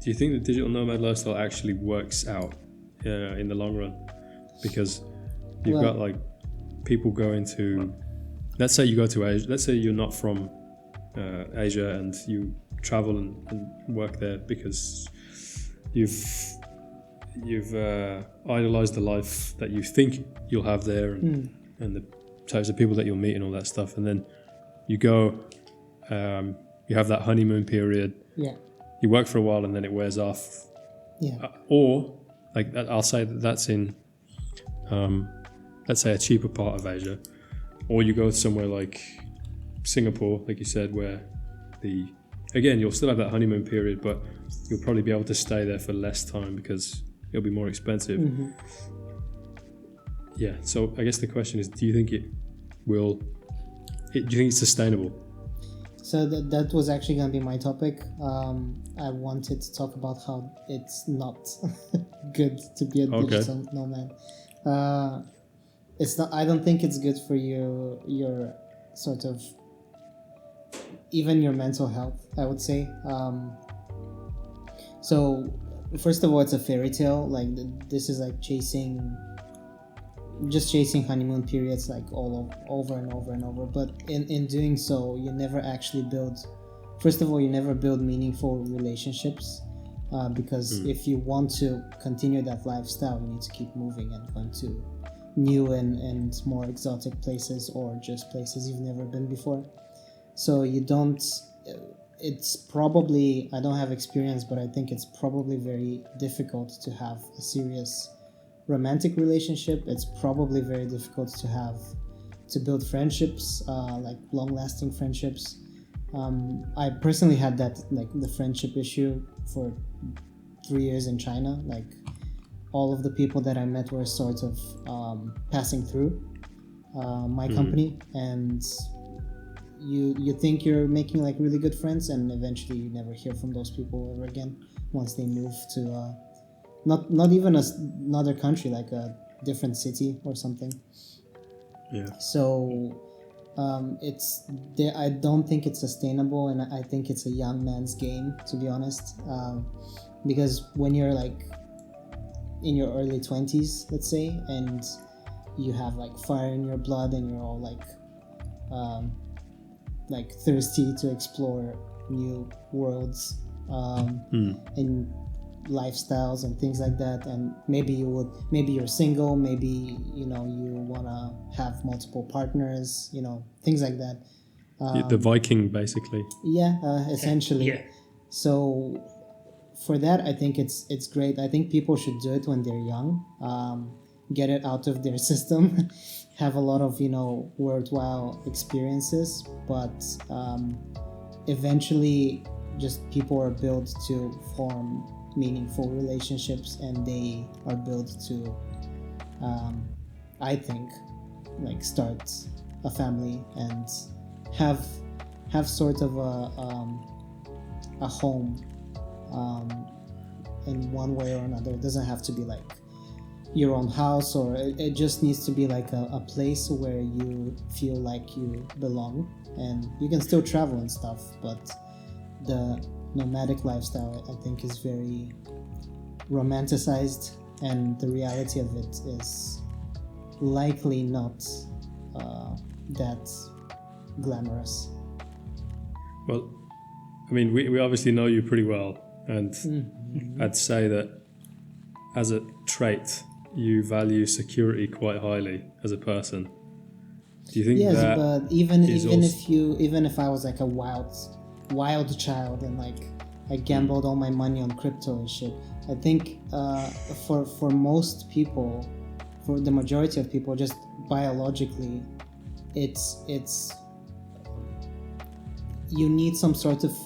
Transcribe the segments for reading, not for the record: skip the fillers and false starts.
Do you think the digital nomad lifestyle actually works out in the long run? Because you've got like people going to, let's say you go to Asia, let's say you're not from Asia and you travel and work there because you've idolized the life that you think you'll have there and the types of people that you'll meet and all that stuff, and then you go, you have that honeymoon period. Yeah. You work for a while and then it wears off. Yeah. Or like I'll say that's in, let's say a cheaper part of Asia, or you go somewhere like Singapore, like you said, where again you'll still have that honeymoon period, but you'll probably be able to stay there for less time because it'll be more expensive. Mm-hmm. Yeah. So I guess the question is, do you think do you think it's sustainable? So that was actually going to be my topic. I wanted to talk about how it's not good to be a digital nomad. It's not. I don't think it's good for your sort of, even your mental health, I would say. So first of all, it's a fairy tale. Like this is like chasing honeymoon periods, like over and over and over. But in doing so, you never actually build. First of all, you never build meaningful relationships, because if you want to continue that lifestyle, you need to keep moving and going to new and more exotic places, or just places you've never been before. So you don't. It's probably, I don't have experience, but I think it's probably very difficult to have a serious romantic relationship. It's probably very difficult to build friendships, like long-lasting friendships. I personally had that, like the friendship issue for 3 years in China. Like all of the people that I met were sort of passing through my company, and you think you're making like really good friends, and eventually you never hear from those people ever again once they move to not even another country, like a different city or something. Yeah. So I don't think it's sustainable, and I think it's a young man's game, to be honest, because when you're like in your early 20s, let's say, and you have like fire in your blood and you're all like thirsty to explore new worlds and lifestyles and things like that, and maybe you're single, maybe you want to have multiple partners, things like that. The Viking, basically. Essentially. Yeah. So for that, I think it's great. I think people should do it when they're young, get it out of their system, have a lot of worthwhile experiences, but eventually just people are built to form meaningful relationships, and they are built to I think like start a family and have sort of a home in one way or another. It doesn't have to be like your own house, or it just needs to be like a place where you feel like you belong, and you can still travel and stuff, but the nomadic lifestyle, I think, is very romanticized, and the reality of it is likely not that glamorous. Well, I mean, we obviously know you pretty well, and I'd say that as a trait, you value security quite highly as a person. Do you think that? Yes, but even if I was like a wild child and like I gambled all my money on crypto and shit, I think for most people, for the majority of people, just biologically, it's you need some sort of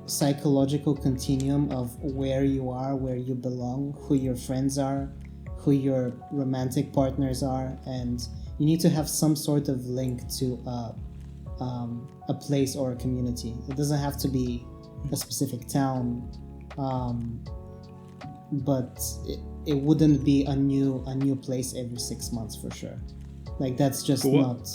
psychological continuum of where you are, where you belong, who your friends are, who your romantic partners are, and you need to have some sort of link to a place or a community. It doesn't have to be a specific town, but it wouldn't be a new place every 6 months for sure. Like that's just not.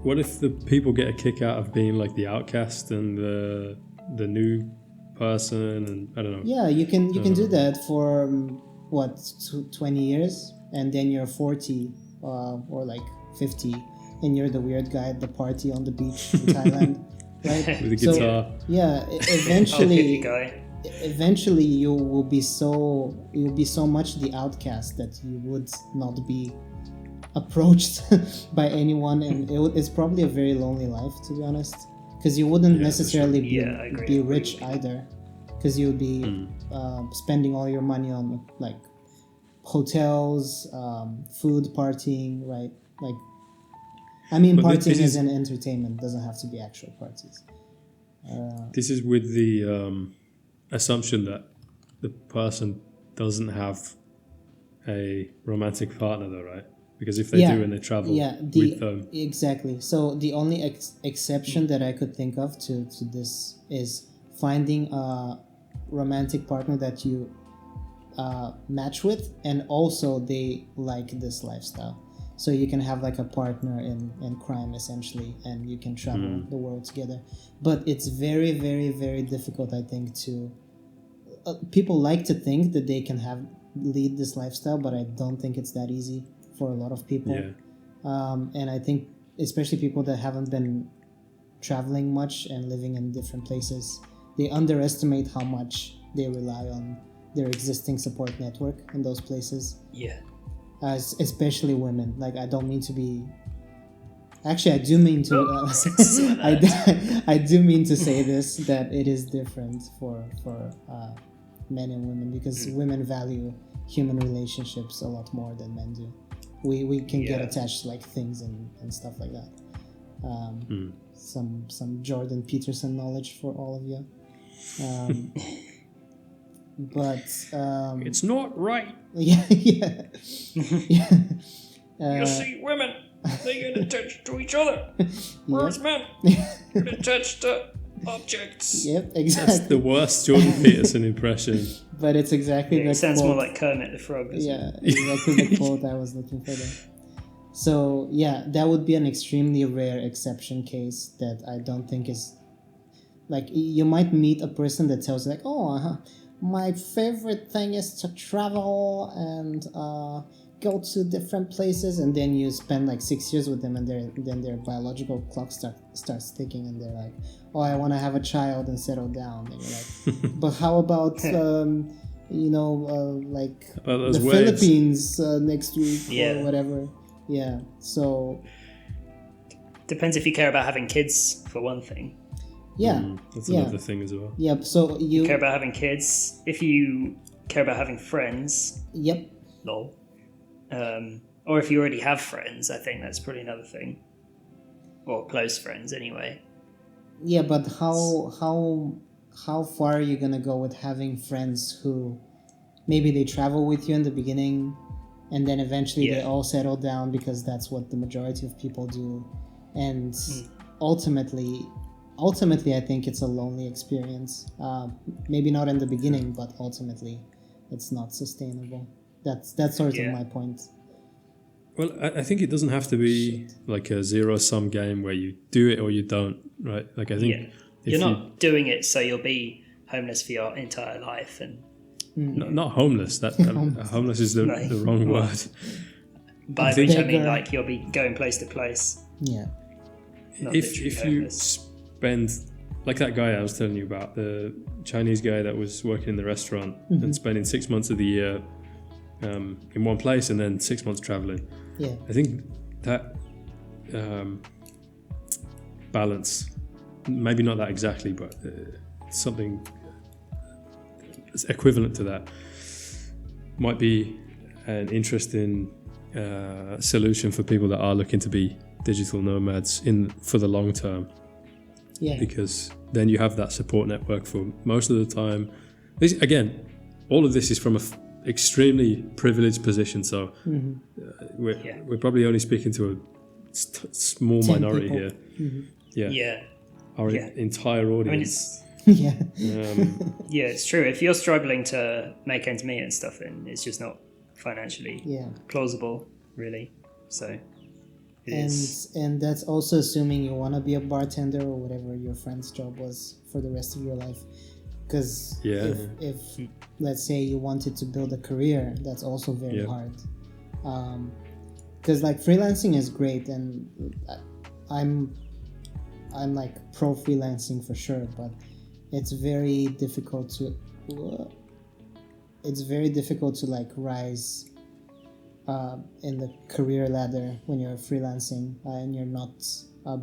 What if the people get a kick out of being like the outcast and the new person, and I don't know. Yeah, you can do that for 20 years, and then you're 40 or like 50, and you're the weird guy at the party on the beach in Thailand, right? With a guitar. So, yeah, eventually you'll be so much the outcast that you would not be approached by anyone, and it's probably a very lonely life, to be honest, because you wouldn't necessarily be rich either, because you would be spending all your money on like hotels, food, partying, right? Like, I mean, but partying is an entertainment, doesn't have to be actual parties. This is with the assumption that the person doesn't have a romantic partner, though, right? Because if they do and they travel with them. Exactly. So the only exception that I could think of to this is finding a romantic partner that you match with, and also they like this lifestyle. So you can have like a partner in crime, essentially, and you can travel the world together. But it's very, very, very difficult, I think, to... people like to think that they can lead this lifestyle, but I don't think it's that easy for a lot of people. And I think especially people that haven't been traveling much and living in different places, they underestimate how much they rely on their existing support network in those places. Especially women. Like, I don't mean to be... Actually, I do mean to... I do mean to say this, that it is different for men and women, because women value human relationships a lot more than men do. We can get attached to like things and stuff like that. Some Jordan Peterson knowledge for all of you. But it's not right. Yeah. You see, women, they get attached to each other, whereas men get attached to objects. Yep, exactly. That's the worst Jordan Peterson impression. But it's exactly the it sounds quote. more like Kermit the Frog. Exactly the quote I was looking for there. So yeah, that would be an extremely rare exception case that I don't think is... Like, you might meet a person that tells you like, my favorite thing is to travel and go to different places, and then you spend like 6 years with them, and then their biological clock starts ticking, and they're like, I want to have a child and settle down. And you're like, but how about like the waves. Philippines next week or whatever? Yeah. So depends if you care about having kids, for one thing. That's another thing as well. Yep. So you care about having kids. If you care about having friends. Yep. Lol. Or if you already have friends, I think that's probably another thing. Or close friends, anyway. Yeah, but how far are you gonna go with having friends who maybe they travel with you in the beginning, and then eventually they all settle down because that's what the majority of people do, and ultimately I think it's a lonely experience. Maybe not in the beginning, but ultimately it's not sustainable. That's sort of my point. Well, I think it doesn't have to be like a zero-sum game where you do it or you don't, right? Like, I think you're not doing it so you'll be homeless for your entire life, and not homeless. That homeless is the wrong word. By which I mean like you'll be going place to place. Yeah. If you spend, like that guy I was telling you about, the Chinese guy that was working in the restaurant and spending 6 months of the year in one place and then 6 months traveling. Yeah. I think that balance, maybe not that exactly, but something equivalent to that, might be an interesting solution for people that are looking to be digital nomads for the long term. Yeah. Because then you have that support network for most of the time. Again, all of this is from an extremely privileged position, so we're probably only speaking to a small minority people. Here. Our entire audience. It's true. If you're struggling to make ends meet and stuff, then it's just not financially plausible, really. So and that's also assuming you want to be a bartender or whatever your friend's job was for the rest of your life. because Yeah. if let's say you wanted to build a career, that's also very Yeah. hard. Because like freelancing is great, and I'm like pro freelancing for sure, but it's very difficult to like rise in the career ladder when you're freelancing and you're not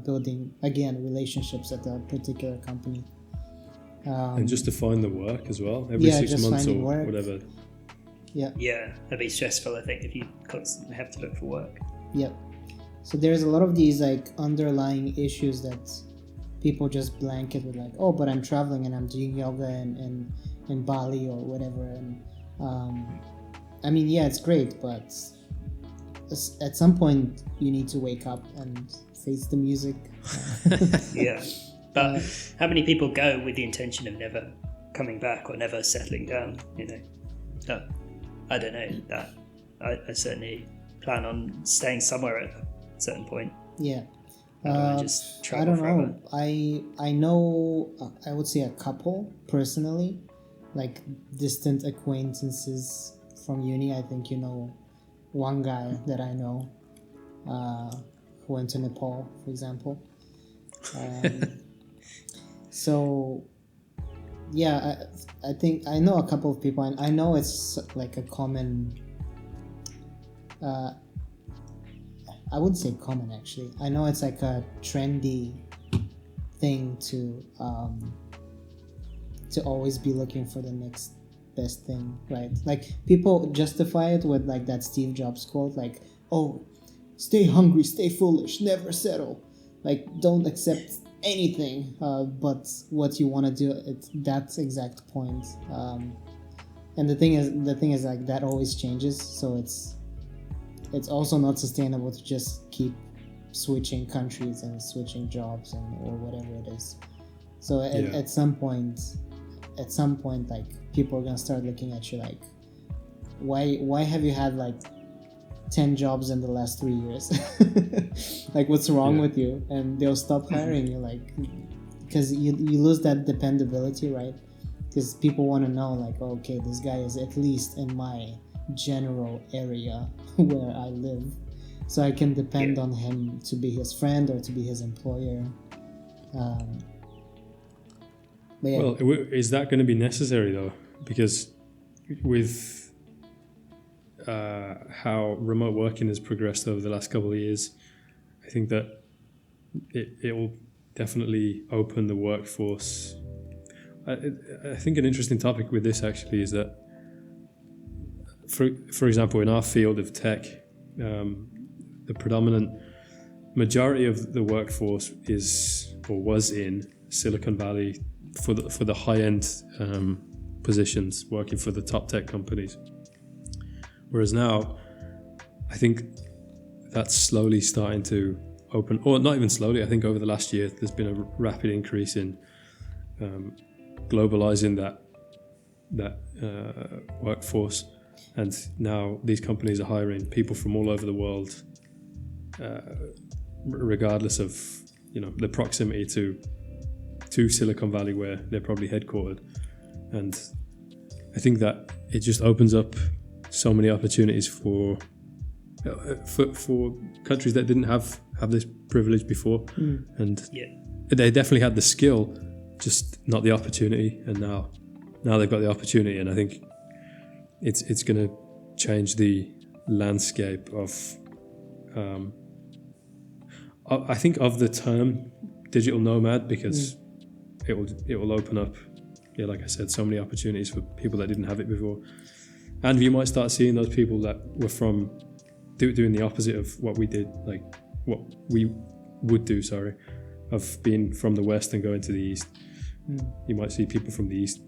building again relationships at a particular company. And just to find the work as well, every 6 just months or finding work. whatever. Yeah, that'd be stressful, I think, if you constantly have to look for work. Yep. So there's a lot of these like underlying issues that people just blanket with like, oh, but I'm traveling and I'm doing yoga in Bali or whatever. And I mean, yeah, it's great, but at some point you need to wake up and face the music. Yeah. But how many people go with the intention of never coming back or never settling down, you know? No, I don't know that. I certainly plan on staying somewhere at a certain point. Yeah. Just I travel don't forever. know. I know, I would say a couple personally, like distant acquaintances from uni. I think you know one guy that I know who went to Nepal, for example. So yeah, I think I know a couple of people, and I know it's like a common I wouldn't say common actually. I know it's like a trendy thing to always be looking for the next best thing, right? Like people justify it with like that Steve Jobs quote, like, "Oh, stay hungry, stay foolish, never settle. Like don't accept anything but what you want to do at that exact point." And the thing is like that always changes, so it's also not sustainable to just keep switching countries and switching jobs or whatever it is. So at some point like people are gonna start looking at you like, why have you had like 10 jobs in the last 3 years? Like what's wrong with you? And they'll stop hiring you, like, because you lose that dependability, right? Because people want to know like, oh, okay, this guy is at least in my general area where I live, so I can depend on him to be his friend or to be his employer. But yeah. Well, is that going to be necessary though? Because with how remote working has progressed over the last couple of years, I think that it will definitely open the workforce. I think an interesting topic with this actually is that, for example, in our field of tech, the predominant majority of the workforce is or was in Silicon Valley for the high-end positions, working for the top tech companies. Whereas now, I think that's slowly starting to open, or not even slowly. I think over the last year, there's been a rapid increase in globalizing that workforce, and now these companies are hiring people from all over the world, regardless of the proximity to Silicon Valley, where they're probably headquartered. And I think that it just opens up so many opportunities for countries that didn't have this privilege before, and they definitely had the skill, just not the opportunity. And now they've got the opportunity, and I think it's going to change the landscape of I think of the term digital nomad, because it will open up, like I said, so many opportunities for people that didn't have it before. And you might start seeing those people that were from doing the opposite of what we did, like what we would do, of being from the West and going to the East. You might see people from the East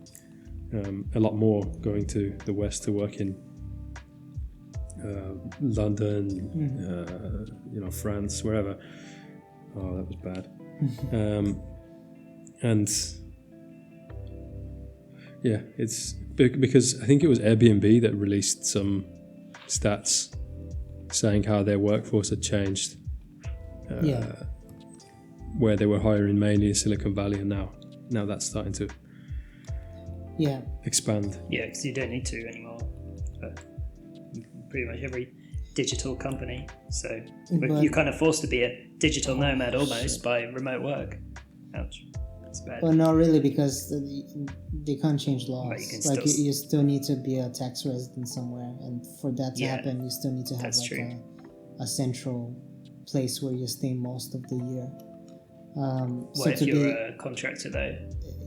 a lot more going to the West to work in London, France, wherever. Oh, that was bad. And yeah, it's because I think it was Airbnb that released some stats saying how their workforce had changed, where they were hiring mainly in Silicon Valley, and now that's starting to Yeah. expand. Yeah, because you don't need to anymore. For pretty much every digital company. So But- you're kind of forced to be a digital nomad almost by remote work. Ouch. It's bad. Well, not really, because they can't change laws. But you can Like still- you still need to be a tax resident somewhere, and for that to Yeah, happen, you still need to have that's like true. a central place where you stay most of the year. What if you're a contractor though?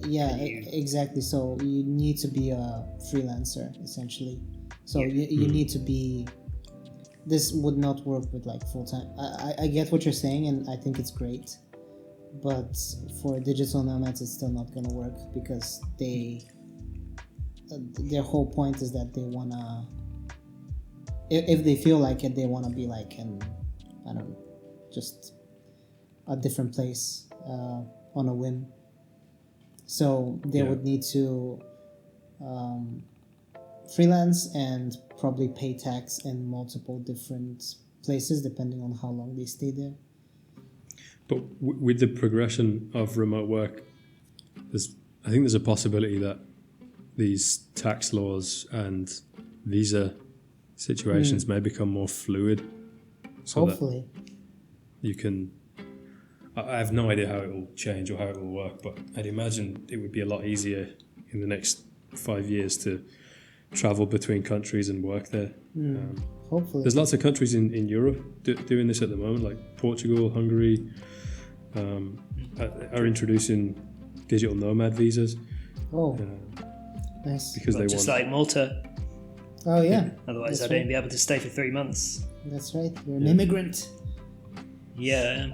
Yeah, you- exactly. So you need to be a freelancer essentially. So you need to be. This would not work with like full time. I get what you're saying, and I think it's great, but for digital nomads, it's still not gonna work because their whole point is that they wanna. If they feel like it, they wanna be like in, I don't know, just a different place on a whim. So they would need to freelance and probably pay tax in multiple different places depending on how long they stay there. But with the progression of remote work, I think there's a possibility that these tax laws and visa situations may become more fluid. So Hopefully. that you can. I have no idea how it will change or how it will work, but I'd imagine it would be a lot easier in the next 5 years to travel between countries and work there. Hopefully. There's lots of countries in Europe doing this at the moment, like Portugal, Hungary, are introducing digital nomad visas Oh, nice. because they Just want. like Malta. Oh yeah, Otherwise, That's I'd only right. be able to stay for 3 months. that's right. You're an immigrant. Yeah.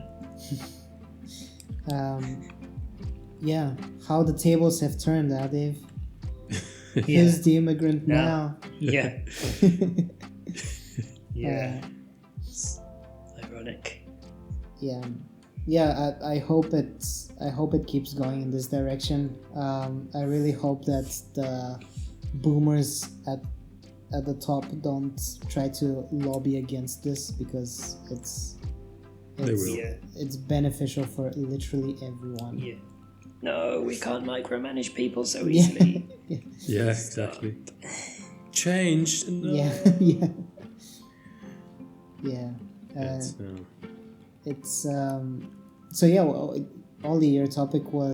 Yeah, how the tables have turned, Dave. Yeah. Who's the immigrant Now. now? Yeah. Yeah. It's ironic. Yeah. I hope it keeps going in this direction. I really hope that the boomers at the top don't try to lobby against this, because They will. Yeah. it's beneficial for literally everyone. Yeah. No, we can't micromanage people so Yeah. easily. Yeah, exactly. Change. No. Yeah. Yeah. It's, It's so yeah. Ollie, your topic was